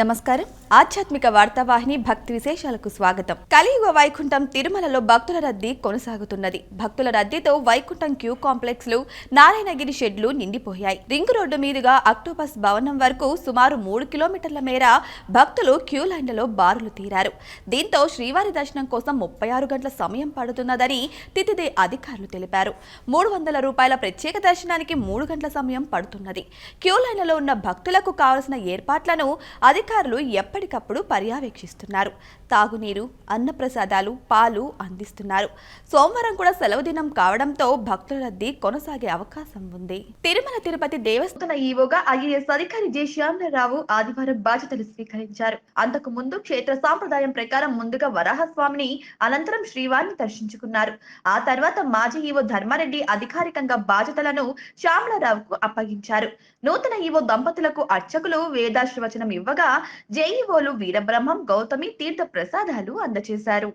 నమస్కారం. ఆధ్యాత్మిక వార్తావాహిని భక్తి విశేషాలకు స్వాగతం. కలియుగ వైకుంఠం తిరుమలలో భక్తుల రద్దీ కొనసాగుతున్నది. భక్తుల రద్దీతో వైకుంఠం క్యూ కాంప్లెక్స్లు, నారాయణగిరి షెడ్లు నిండిపోయాయి. రింగ్ రోడ్డు మీదుగా అక్టోపస్ భవనం వరకు సుమారు 3 కిలోమీటర్ల మేర భక్తులు క్యూ లైన్లలో బారులు తీరారు. దీంతో శ్రీవారి దర్శనం కోసం 36 గంటల సమయం పడుతున్నదని తితిదే అధికారులు తెలిపారు. 300 రూపాయల ప్రత్యేక దర్శనానికి 3 గంటల సమయం పడుతున్నది. క్యూ లైన్లలో ఉన్న భక్తులకు కావలసిన ఏర్పాట్లను అధికారులు ఎప్పటికప్పుడు పర్యవేక్షిస్తున్నారు. తాగునీరు, అన్నప్రసాదాలు, పాలు అందిస్తున్నారు. సోమవారం కూడా సెలవు దినం కావడంతో భక్తుల రద్దీ కొనసాగే అవకాశం ఉంది. తిరుమల తిరుపతి దేవస్థాన ఈవోగా ఐఏఎస్ అధికారి జె శ్యామలరావు ఆదివారం బాధ్యతలు స్వీకరించారు. అంతకు ముందు క్షేత్ర సాంప్రదాయం ప్రకారం ముందుగా వరాహస్వామిని, అనంతరం శ్రీవారిని దర్శించుకున్నారు. ఆ తర్వాత మాజీ ఈవో ధర్మారెడ్డి అధికారికంగా బాధ్యతలను శ్యామలరావుకు అప్పగించారు. నూతన ఈవో దంపతులకు అర్చకులు వేదాశ్రవచనం ఇవ్వగా జేఈఓలు వీరబ్రహ్మం, గౌతమి తీర్థ ప్రసాదాలు అందజేశారు.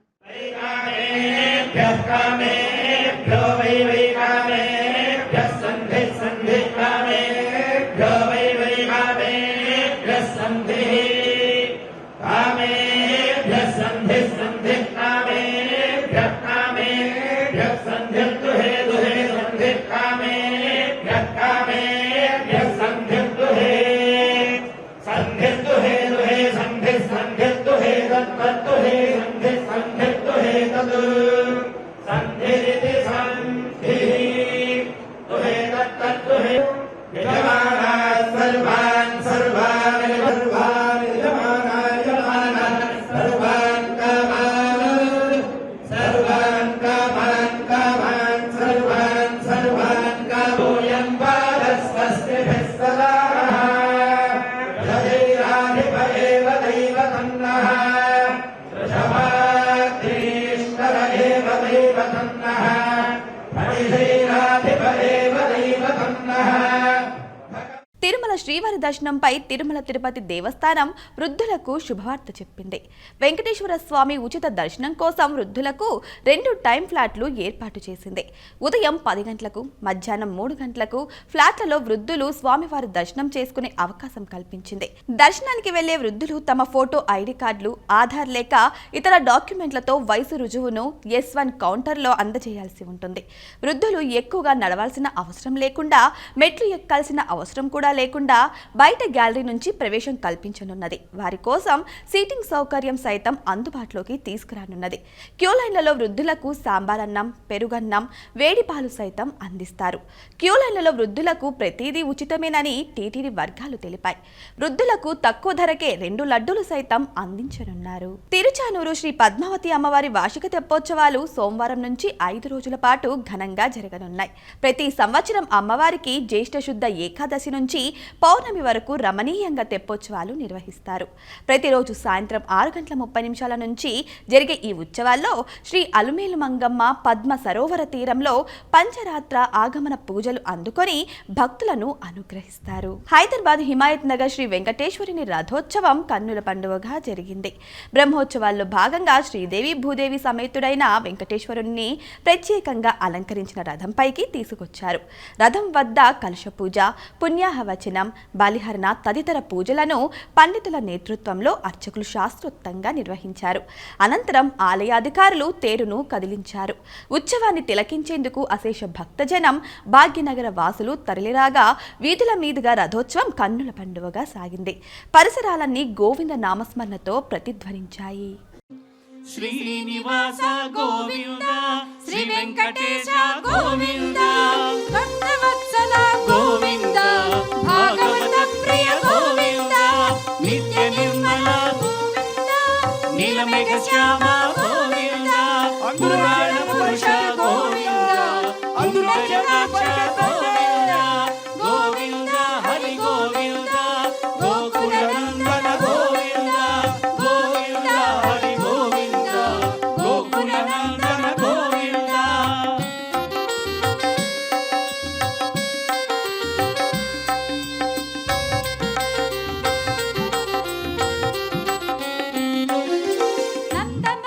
తిరుమల శ్రీవారి దర్శనంపై తిరుమల తిరుపతి దేవస్థానం వృద్ధులకు శుభవార్త చెప్పింది. వెంకటేశ్వర స్వామి ఉచిత దర్శనం కోసం వృద్ధులకు 2 టైం ఫ్లాట్లు ఏర్పాటు చేసింది. ఉదయం 10 గంటలకు, మధ్యాహ్నం 3 గంటలకు ఫ్లాట్లలో వృద్ధులు స్వామివారి దర్శనం చేసుకునే అవకాశం కల్పించింది. దర్శనానికి వెళ్లే వృద్ధులు తమ ఫోటో, ఐడి కార్డులు, ఆధార్ లేక ఇతర డాక్యుమెంట్లతో వయసు రుజువును S1 కౌంటర్లో అందజేయాల్సి ఉంటుంది. వృద్ధులు ఎక్కువగా నడవాల్సిన అవసరం లేకుండా, మెట్లు ఎక్కాల్సిన అవసరం కూడా లేకుండా బయట గ్యాలరీ నుంచి ప్రవేశం కల్పించనున్నది. వారి కోసం సీటింగ్ సౌకర్యం సైతం అందుబాటులోకి తీసుకురానున్నది. క్యూ లైన్లలో వృద్ధులకు సాంబారన్నం, పెరుగన్నం, వేడి పాలు సైతం అందిస్తారు. క్యూ లైన్లలో వృద్ధులకు ప్రతిదీ ఉచితమేనని టీటీడీ వర్గాలు తెలిపాయి. వృద్ధులకు తక్కువ ధరకే 2 లడ్డూలు సైతం అందించనున్నారు. తిరుచానూరు శ్రీ పద్మావతి అమ్మవారి వార్షిక తెప్పోత్సవాలు సోమవారం నుంచి 5 రోజుల పాటు ఘనంగా జరగనున్నాయి. ప్రతి సంవత్సరం అమ్మవారికి జ్యేష్ఠ శుద్ధ ఏకాదశి నుంచి పౌర్ణమి వరకు రమణీయంగా తెప్పోత్సవాలు నిర్వహిస్తారు. ప్రతిరోజు సాయంత్రం 6:30 నుంచి జరిగే ఈ ఉత్సవాల్లో శ్రీ అలుమేలు మంగమ్మ పద్మ సరోవర తీరంలో పంచరాత్ర ఆగమన పూజలు అందుకొని భక్తులను అనుగ్రహిస్తారు. హైదరాబాద్ హిమాయత్ నగర్ శ్రీ వెంకటేశ్వరుని రథోత్సవం కన్నుల పండుగగా జరిగింది. బ్రహ్మోత్సవాల్లో భాగంగా శ్రీదేవి భూదేవి సమేతుడైన వెంకటేశ్వరుని ప్రత్యేకంగా అలంకరించిన రథంపైకి తీసుకొచ్చారు. రథం వద్ద కలశ పూజ, పుణ్యాహవచనం, బలిహరణ తదితర పూజలను పండితుల నేతృత్వంలో అర్చకులు శాస్త్రోక్తంగా నిర్వహించారు. అనంతరం ఆలయాధికారులు తేరును కదిలించారు. ఉత్సవాన్ని తిలకించేందుకు అశేష భక్తజనం, భాగ్యనగర వాసులు తరలిరాగా వీధుల మీదుగా రథోత్సవం కన్నుల పండుగగా సాగింది. పరిసరాలన్నీ గోవింద నామస్మరణతో ప్రతిధ్వనించాయి. శ్రీనివాస గోవింద, శ్రీ వెంకటేశ గోవింద, భక్తవత్సల గోవింద, భాగవత ప్రియ గోవింద, నిత్య నిర్మల గోవింద, నీలమేఘ శ్యామ గోవింద, పురాణ పురుష గోవింద, అందురజనాక్ష గోవింద, గోవింద హరి గోవింద, గోకుల నందన గోవింద, గోవింద హరి గోవింద, గోకుల నందన గోవింద. నందన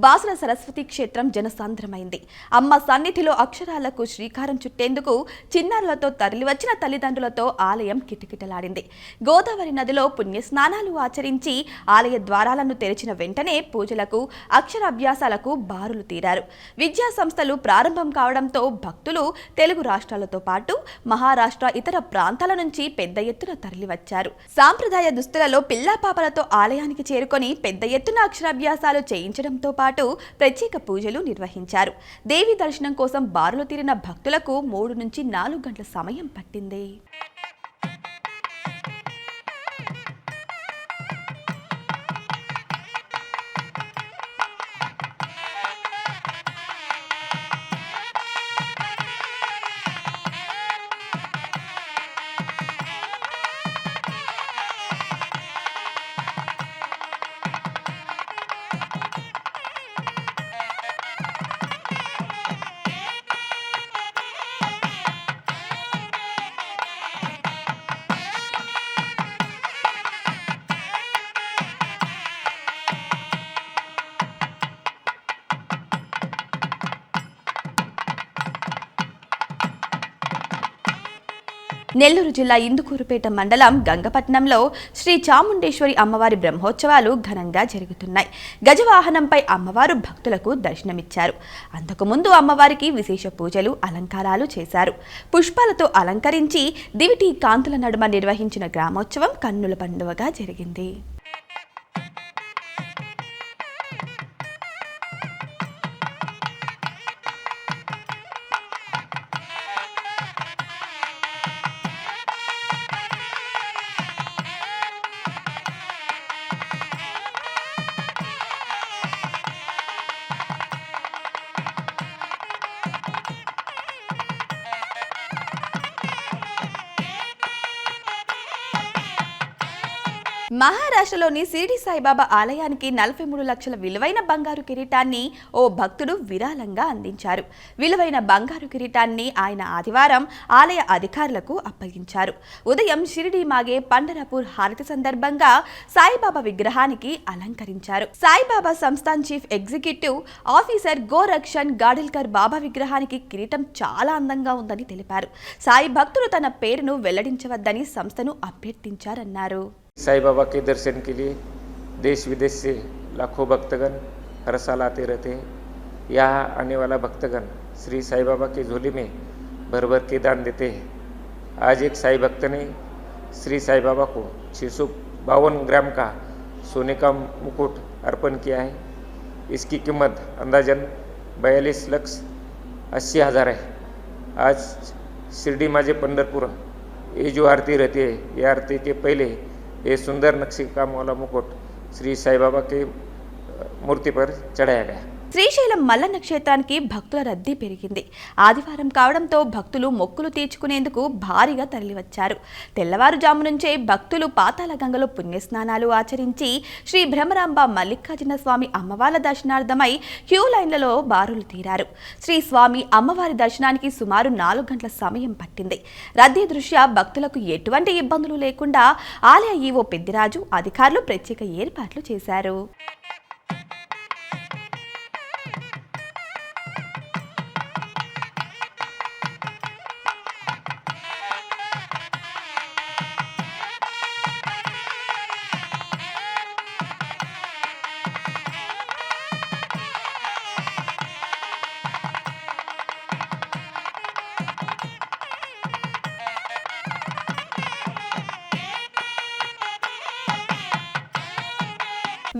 బాసుల సరస్వతి క్షేత్రం జనసాంద్రమైంది. అమ్మ సన్నిధిలో అక్షరాలకు శ్రీకారం చుట్టేందుకు చిన్నారులతో తరలివచ్చిన తల్లిదండ్రులతో ఆలయం కిటకిటలాడింది. గోదావరి నదిలో పుణ్యస్నానాలు ఆచరించి ఆలయ ద్వారాలను తెరిచిన వెంటనే పూజలకు, అక్షరాభ్యాసాలకు బారులు తీరారు. విద్యా సంస్థలు ప్రారంభం కావడంతో భక్తులు తెలుగు రాష్ట్రాలతో పాటు మహారాష్ట్ర, ఇతర ప్రాంతాల నుంచి పెద్ద ఎత్తున తరలివచ్చారు. సాంప్రదాయ దుస్తులలో పిల్లాపాపలతో ఆలయానికి చేరుకొని పెద్ద ఎత్తున అక్షరాభ్యాసాలు చేయించడంతో పాటు ప్రత్యేక పూజలు నిర్వహించారు. దేవి దర్శనం కోసం బారులు తీరిన భక్తులకు 3 నుంచి 4 గంటల సమయం పట్టింది. నెల్లూరు జిల్లా ఇందుకూరుపేట మండలం గంగపట్నంలో శ్రీ చాముండేశ్వరి అమ్మవారి బ్రహ్మోత్సవాలు ఘనంగా జరుగుతున్నాయి. గజవాహనంపై అమ్మవారు భక్తులకు దర్శనమిచ్చారు. అంతకుముందు అమ్మవారికి విశేష పూజలు, అలంకారాలు చేశారు. పుష్పాలతో అలంకరించి దివిటి కాంతుల నడుమ నిర్వహించిన గ్రామోత్సవం కన్నుల పండువగా జరిగింది. మహారాష్ట్రలోని షిరిడి సాయిబాబా ఆలయానికి 43 లక్షల విలువైన బంగారు కిరీటాన్ని ఓ భక్తుడు విరాళంగా అందించారు. విలువైన బంగారు కిరీటాన్ని ఆయన ఆదివారం ఆలయ అధికారులకు అప్పగించారు. ఉదయం షిరిడి మాగే పండరపూర్ హారతి సందర్భంగా సాయిబాబా విగ్రహానికి అలంకరించారు. Saibaba Sansthan chief executive officer Gorakshan Gadilkar Baba విగ్రహానికి కిరీటం చాలా అందంగా ఉందని తెలిపారు. సాయి భక్తులు తన పేరును వెల్లడించవద్దని సంస్థను అభ్యర్థించారన్నారు. साईं बाबा के दर्शन के लिए देश विदेश से लाखों भक्तगण हर साल आते रहते हैं। यहाँ आने वाला भक्तगण श्री साईं बाबा के झोली में भर भर के दान देते हैं। आज एक साई भक्त ने श्री साईं बाबा को 652 ग्राम का सोने का मुकुट अर्पण किया है। इसकी कीमत अंदाजन 42,80,000 है। आज शिरडी माजे पंढरपुर ये जो आरती रहती है, ये आरती के पहले ये सुंदर नक्शे काम वाला मुकुट श्री साईं बाबा के मूर्ति पर चढ़ाया गया। శ్రీశైలం మల్లన్న క్షేత్రానికి భక్తుల రద్దీ పెరిగింది. ఆదివారం కావడంతో భక్తులు మొక్కులు తీర్చుకునేందుకు భారీగా తరలివచ్చారు. తెల్లవారుజాము నుంచే భక్తులు పాతాళ గంగలో పుణ్యస్నానాలు ఆచరించి శ్రీ భ్రమరాంబ మల్లికార్జున స్వామి అమ్మవార్ల దర్శనార్థమై క్యూ లైన్లలో బారులు తీరారు. శ్రీ స్వామి అమ్మవారి దర్శనానికి సుమారు 4 గంటల సమయం పట్టింది. రద్దీ దృష్ట్యా భక్తులకు ఎటువంటి ఇబ్బందులు లేకుండా ఆలయ ఈవో పెద్దిరాజు, అధికారులు ప్రత్యేక ఏర్పాట్లు చేశారు.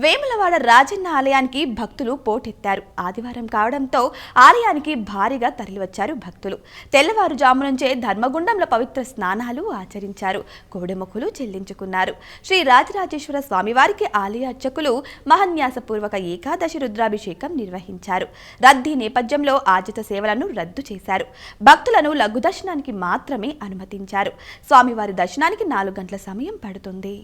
వేములవాడ రాజన్న ఆలయానికి భక్తులు పోటెత్తారు. ఆదివారం కావడంతో ఆలయానికి భారీగా తరలివచ్చారు భక్తులు. తెల్లవారుజాము నుంచే ధర్మగుండంలో పవిత్ర స్నానాలు ఆచరించారు. కోడెమొక్కులు చెల్లించుకున్నారు. శ్రీ రాజరాజేశ్వర స్వామివారికి ఆలయ అర్చకులు మహాన్యాసపూర్వక ఏకాదశి రుద్రాభిషేకం నిర్వహించారు. రద్దీ నేపథ్యంలో ఆర్జిత సేవలను రద్దు చేశారు. భక్తులను లఘు దర్శనానికి మాత్రమే అనుమతించారు. స్వామివారి దర్శనానికి 4 గంటల సమయం పడుతుంది.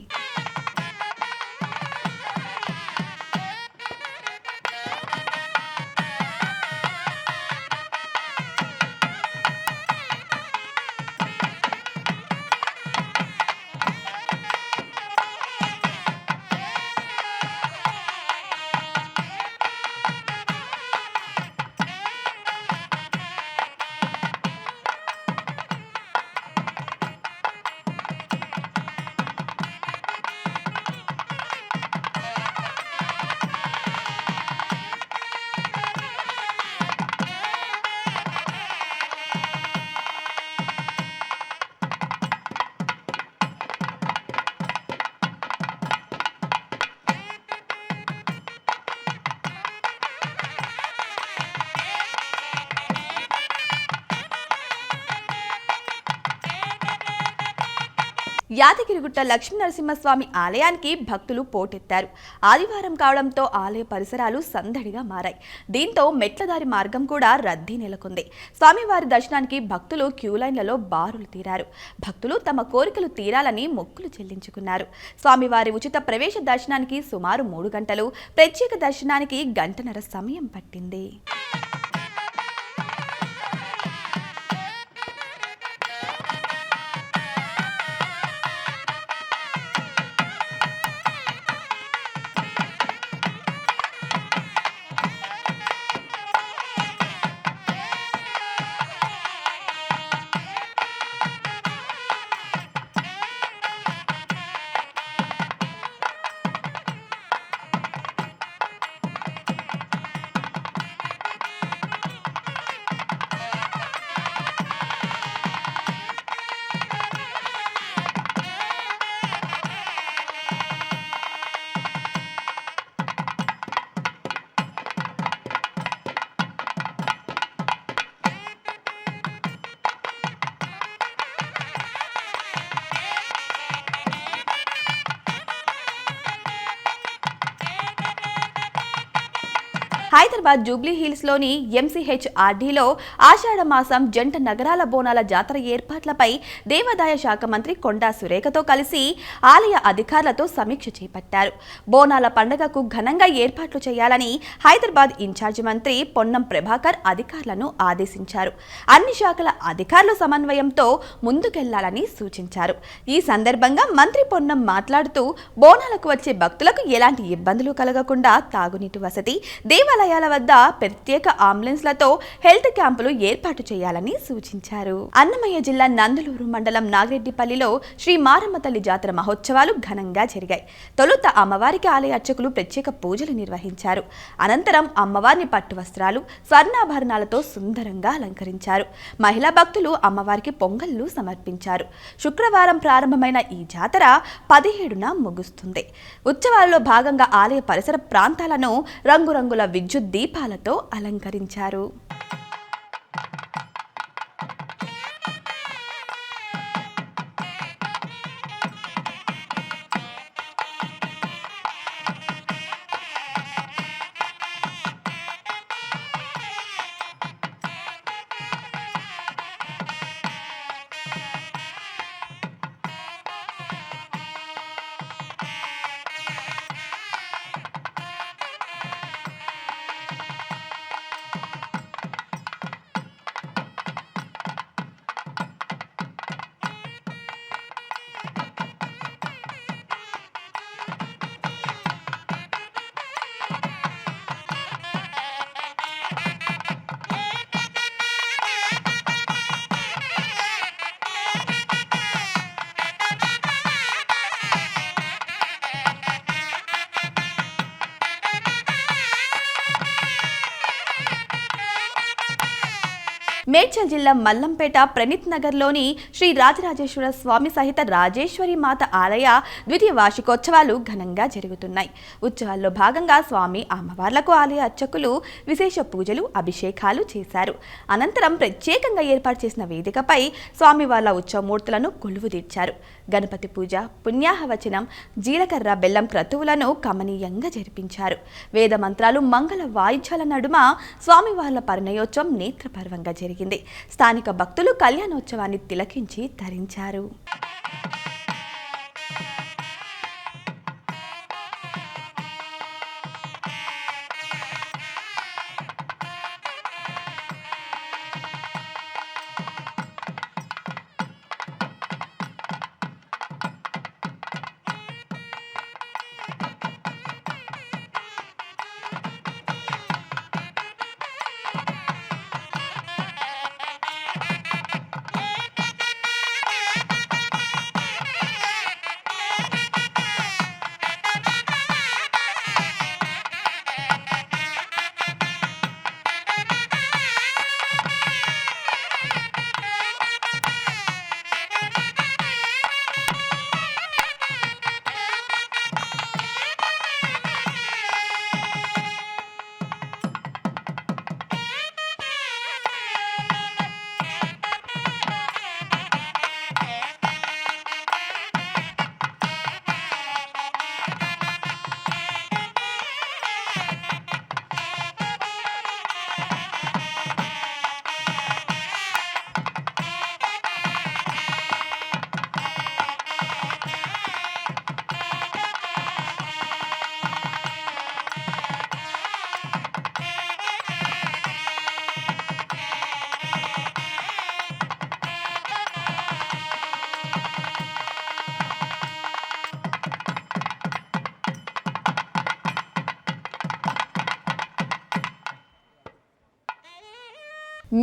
యాదగిరిగుట్ట లక్ష్మీనరసింహస్వామి ఆలయానికి భక్తులు పోటెత్తారు. ఆదివారం కావడంతో ఆలయ పరిసరాలు సందడిగా మారాయి. దీంతో మెట్లదారి మార్గం కూడా రద్దీ నెలకొంది. స్వామివారి దర్శనానికి భక్తులు క్యూలైన్లలో బారులు తీరారు. భక్తులు తమ కోరికలు తీరాలని మొక్కులు చెల్లించుకున్నారు. స్వామివారి ఉచిత ప్రవేశ దర్శనానికి సుమారు 3 గంటలు, ప్రత్యేక దర్శనానికి గంటన్నర సమయం పట్టింది. హైదరాబాద్ జూబ్లీ హిల్స్ లోని MCHRDలో ఆషాఢ మాసం జంట నగరాల బోనాల జాతర ఏర్పాట్లపై దేవాదాయ శాఖ మంత్రి కొండా సురేఖతో కలిసి ఆలయ అధికారులతో సమీక్ష చేపట్టారు. బోనాల పండుగకు ఘనంగా ఏర్పాట్లు చేయాలని హైదరాబాద్ ఇన్ఛార్జి మంత్రి పొన్నం ప్రభాకర్ అధికారులను ఆదేశించారు. అన్ని శాఖల అధికారుల సమన్వయంతో ముందుకెళ్లాలని సూచించారు. ఈ సందర్భంగా మంత్రి పొన్నం మాట్లాడుతూ బోనాలకు వచ్చే భక్తులకు ఎలాంటి ఇబ్బందులు కలగకుండా తాగునీటి వసతి, దేవాలయాల వద్ద ప్రత్యేక అంబులెన్స్లతో హెల్త్ క్యాంపులు ఏర్పాటు చేయాలని సూచించారు. అన్నమయ్య జిల్లా నందలూరు మండలం నాగిరెడ్డిపల్లిలో శ్రీ మారమ్మ తల్లి జాతర మహోత్సవాలు ఘనంగా జరిగాయి. తొలుత అమ్మవారికి ఆలయ అర్చకులు ప్రత్యేక పూజలు నిర్వహించారు. అనంతరం అమ్మవారిని పట్టు వస్త్రాలు, స్వర్ణాభరణాలతో సుందరంగా అలంకరించారు. మహిళా భక్తులు అమ్మవారికి పొంగళ్లు సమర్పించారు. శుక్రవారం ప్రారంభమైన ఈ జాతర 17న ముగుస్తుంది. ఉత్సవాలలో భాగంగా ఆలయ పరిసర ప్రాంతాలను రంగురంగుల విద్యుత్ దీపాలతో అలంకరించారు. మేడ్చల్ జిల్లా మల్లంపేట ప్రణీత్ నగర్లోని శ్రీ రాజరాజేశ్వర స్వామి సహిత రాజేశ్వరి మాత ఆలయ ద్వితీయ వార్షికోత్సవాలు ఘనంగా జరుగుతున్నాయి. ఉత్సవాల్లో భాగంగా స్వామి అమ్మవార్లకు ఆలయ అర్చకులు విశేష పూజలు, అభిషేకాలు చేశారు. అనంతరం ప్రత్యేకంగా ఏర్పాటు చేసిన వేదికపై స్వామివార్ల ఉత్సవమూర్తులను కొలువు తీర్చారు. గణపతి పూజ, పుణ్యాహవచనం, జీలకర్ర బెల్లం క్రతువులను కమనీయంగా జరిపించారు. వేద మంత్రాలు, మంగళ వాయిద్యాల నడుమ స్వామివార్ల పరిణయోత్సవం నేత్రపర్వంగా జరిగింది. స్థానిక భక్తులు కళ్యాణోత్సవాన్ని తిలకించి తరించారు.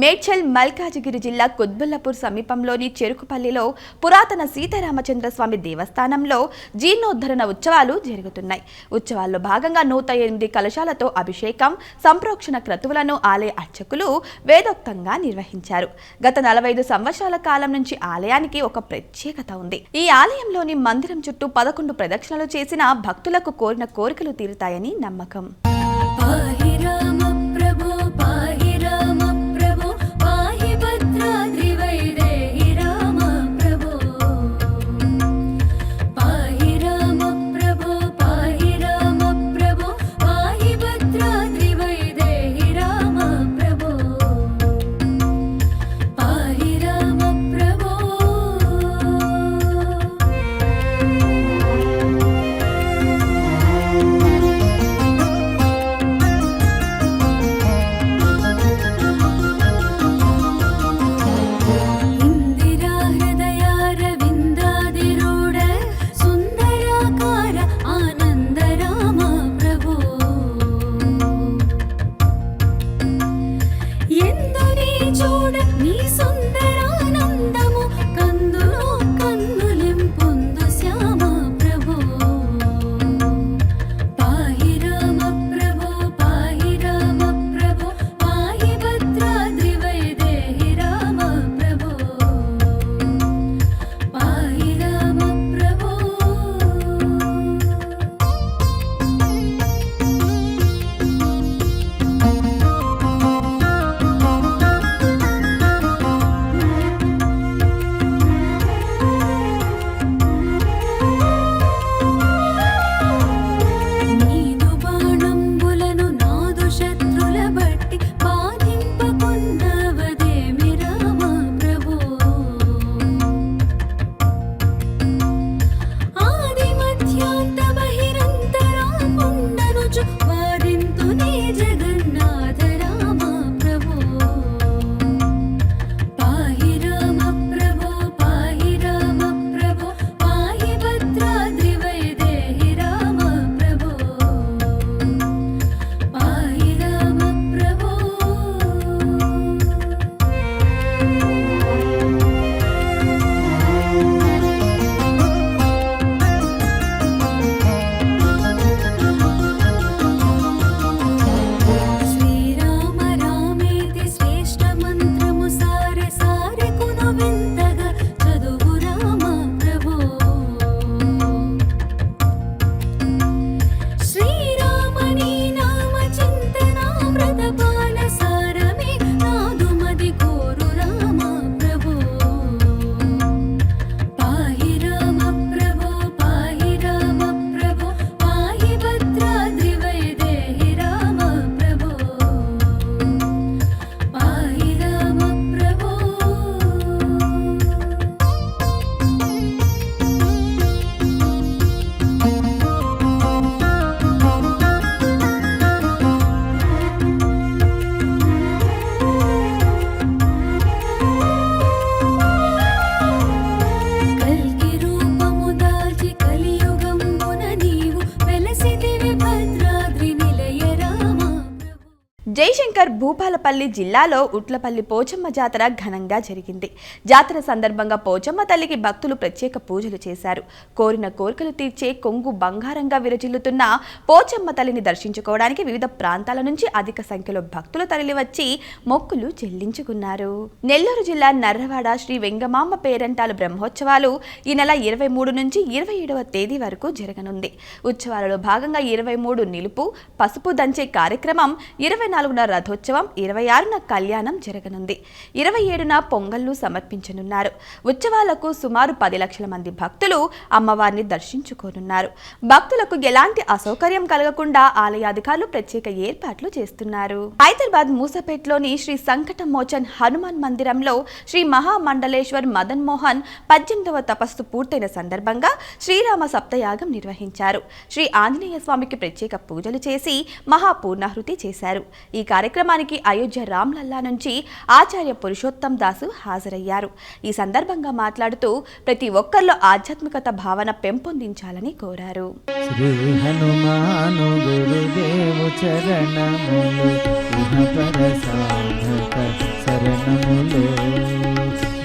మేడ్చల్ మల్కాజిగిరి జిల్లా కుత్బుల్లాపూర్ సమీపంలోని చెరుకుపల్లిలో పురాతన సీతారామచంద్ర స్వామి దేవస్థానంలో జీర్ణోద్ధరణ ఉత్సవాలు జరుగుతున్నాయి. ఉత్సవాల్లో భాగంగా 108 కలశాలతో అభిషేకం, సంప్రోక్షణ క్రతువులను ఆలయ అర్చకులు వేదోక్తంగా నిర్వహించారు. గత 45 సంవత్సరాల కాలం నుంచి ఆలయానికి ఒక ప్రత్యేకత ఉంది. ఈ ఆలయంలోని మందిరం చుట్టూ 11 ప్రదక్షిణలు చేసిన భక్తులకు కోరిన కోరికలు తీరుతాయని నమ్మకం. జయశంకర్ భూపాలపల్లి జిల్లాలో ఉట్లపల్లి పోచమ్మ జాతర ఘనంగా జరిగింది. జాతర సందర్భంగా పోచమ్మ తల్లికి భక్తులు ప్రత్యేక పూజలు చేశారు. కోరిన కోరికలు తీర్చే కొంగు బంగారంగా విరజిల్లుతున్న పోచమ్మ తల్లిని దర్శించుకోవడానికి వివిధ ప్రాంతాల నుంచి అధిక సంఖ్యలో భక్తులు తరలివచ్చి మొక్కులు చెల్లించుకున్నారు. నెల్లూరు జిల్లా నర్రవాడ శ్రీ వెంగమాంబ పేరంటాలు బ్రహ్మోత్సవాలు ఈ నెల 23 నుంచి 27వ తేదీ వరకు జరగనుంది. ఉత్సవాలలో భాగంగా 23 నిలుపు పసుపు దంచే కార్యక్రమం, 24న రథోత్సవం, 26న కళ్యాణం జరగనుంది. 27న పొంగళ్లు సమర్పించనున్నారు. ఉత్సవాలకు సుమారు 10 లక్షల మంది భక్తులు అమ్మవారిని దర్శించుకోనున్నారు. భక్తులకు ఎలాంటి అసౌకర్యం కలగకుండా ఆలయాధికారులు ప్రత్యేక ఏర్పాట్లు చేస్తున్నారు. హైదరాబాద్ మూసపేట్లోని శ్రీ సంకట మోచన్ హనుమాన్ మందిరంలో శ్రీ మహామండలేశ్వర్ మదన్ మోహన్ 18వ తపస్సు పూర్తయిన సందర్భంగా శ్రీరామ సప్తయాగం నిర్వహించారు. శ్రీ ఆంజనేయ స్వామికి ప్రత్యేక పూజలు చేసి మహాపూర్ణాహుతి చేశారు. ఈ కార్యక్రమానికి అయోధ్య రామ్లల్లా నుంచి ఆచార్య పురుషోత్తం దాసు హాజరయ్యారు. ఈ సందర్భంగా మాట్లాడుతూ ప్రతి ఒక్కరిలో ఆధ్యాత్మికత భావన పెంపొందించాలని కోరారు. శ్రీ హనుమాను గురుదేవు చరణములు ఇహపర సాధక శరణములు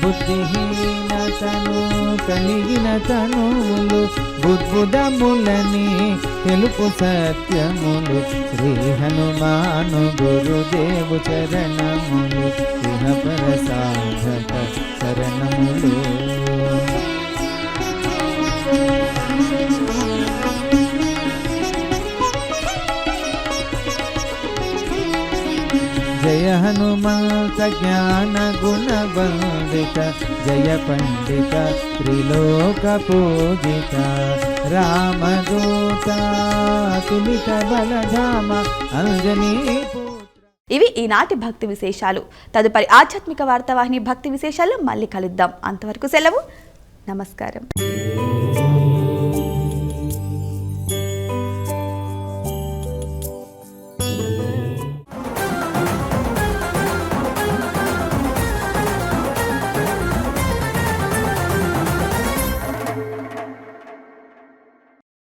బుద్ధిహీనతను కలిగిన తనువులు బుద్బుదములని తెలుపు సత్యములు శ్రీ హనుమాను గురుదేవు చరణములు ఇహపర సాధక శరణములు. జయ హనుమంత జ్ఞాన గుణ వందిత జయ పండిత త్రిలోక పూజిత రామదూత తులిత బలధామ అంజనీ. ఇవి ఈనాటి భక్తి విశేషాలు. తదుపరి ఆధ్యాత్మిక వార్తావాహిని భక్తి విశేషాలు మళ్ళీ కలుద్దాం. అంతవరకు సెలవు. నమస్కారం.